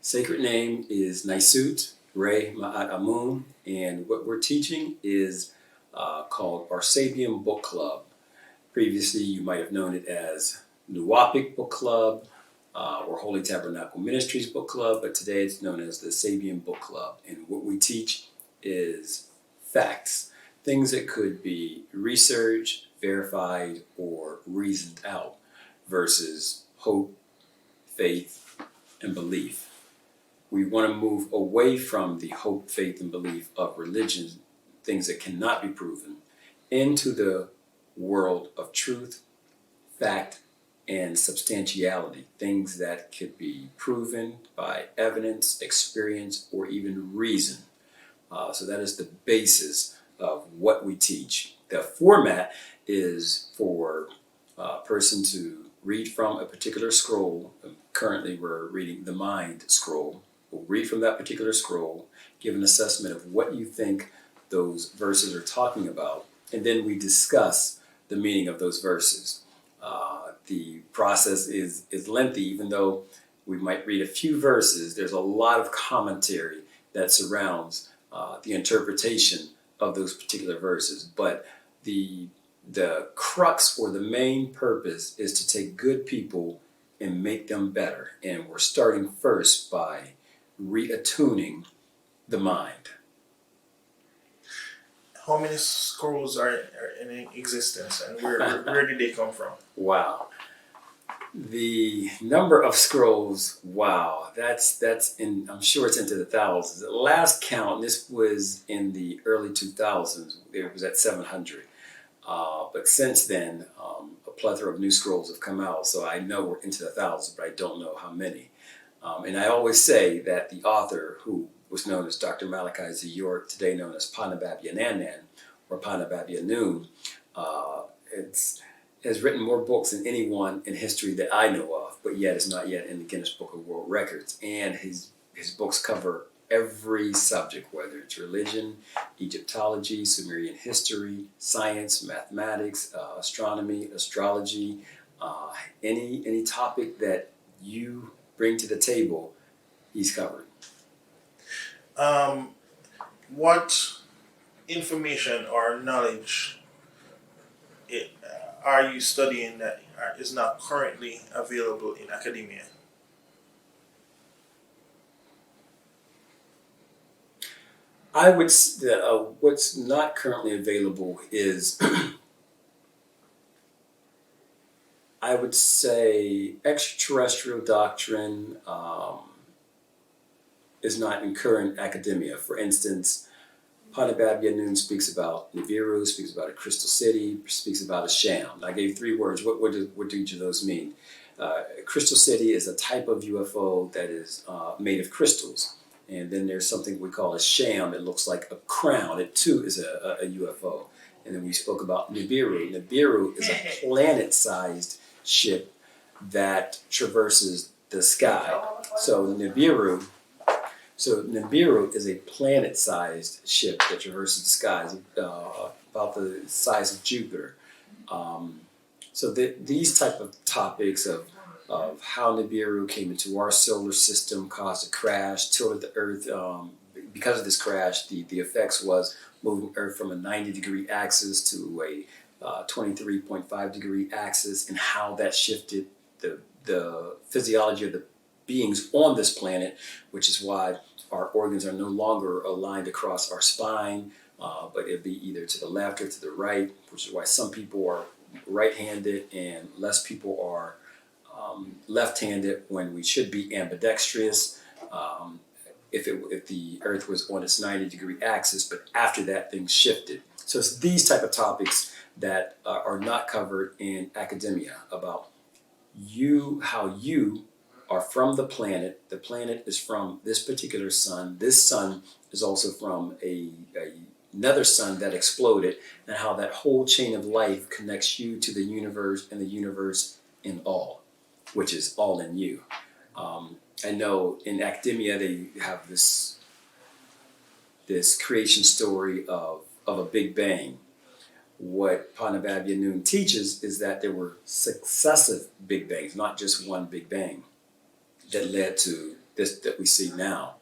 Sacred name is Naisut Re Ma'at Amun, and what we're teaching is called our Sabian Book Club. Previously, you might have known it as Nuwapic Book Club or Holy Tabernacle Ministries Book Club, but today it's known as the Sabian Book Club. And what we teach is facts, things that could be researched, verified, or reasoned out versus hope, faith, and belief. We want to move away from the hope, faith, and belief of religion, things that cannot be proven, into the world of truth, fact, and substantiality, things that could be proven by evidence, experience, or even reason. So that is the basis of what we teach. The format is for a person to read from a particular scroll. Currently, we're reading the Mind scroll. We'll read from that particular scroll, give an assessment of what you think those verses are talking about, and then we discuss the meaning of those verses. The process is lengthy, even though we might read a few verses. There's a lot of commentary that surrounds the interpretation of those particular verses. But the crux or the main purpose is to take good people and make them better. And we're starting first by reattuning the mind. How many scrolls are in existence, and where did they come from? Wow. The number of scrolls, wow, that's I'm sure it's into the thousands. The last count, and this was in the early 2000s, it was at 700. But since then, a plethora of new scrolls have come out, so I know we're into the thousands, but I don't know how many. And I always say that the author, who was known as Dr. Malachi Z. York, today known as Panabab Yananan, or Panabab Yanun, has written more books than anyone in history that I know of, but yet is not yet in the Guinness Book of World Records. And his books cover every subject, whether it's religion, Egyptology, Sumerian history, science, mathematics, astronomy, astrology, any topic that you bring to the table, he's covered. What information or knowledge are you studying that is not currently available in academia? I would what's not currently available is I would say extraterrestrial doctrine is not in current academia. For instance, Panabab Yanun speaks about Nibiru, speaks about a crystal city, speaks about a sham. I gave three words. What do each of those mean? Crystal city is a type of UFO that is made of crystals. And then there's something we call a sham. It looks like a crown. It too is a UFO. And then we spoke about Nibiru. Nibiru is a planet-sized ship that traverses the sky. So Nibiru is a planet-sized ship that traverses the skies, about the size of Jupiter. These type of topics of how Nibiru came into our solar system, caused a crash, tilted the Earth. Because of this crash, the effects was moving Earth from a 90-degree axis to a 23.5-degree axis, and how that shifted the physiology of the beings on this planet, which is why our organs are no longer aligned across our spine, but it'd be either to the left or to the right, which is why some people are right-handed and less people are left-handed when we should be ambidextrous. If the Earth was on its 90-degree axis, but after that things shifted. So it's these type of topics that are not covered in academia about how you are from the planet. The planet is from this particular sun. This sun is also from another sun that exploded, and how that whole chain of life connects you to the universe, and the universe in all, which is all in you. I know in academia they have this creation story of a Big Bang. What Panabab Yanun teaches is that there were successive Big Bangs, not just one Big Bang, that led to this that we see now.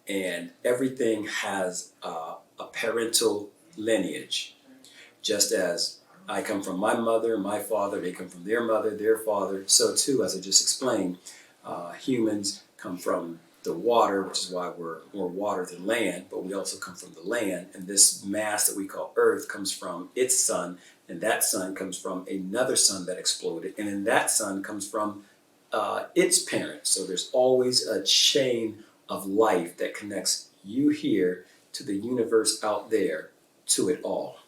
And everything has a parental lineage, just as I come from my mother, my father, they come from their mother, their father. So too, as I just explained, humans come from the water, which is why we're more water than land, but we also come from the land. And this mass that we call Earth comes from its sun, and that sun comes from another sun that exploded, and then that sun comes from its parents. So there's always a chain of life that connects you here to the universe out there, to it all.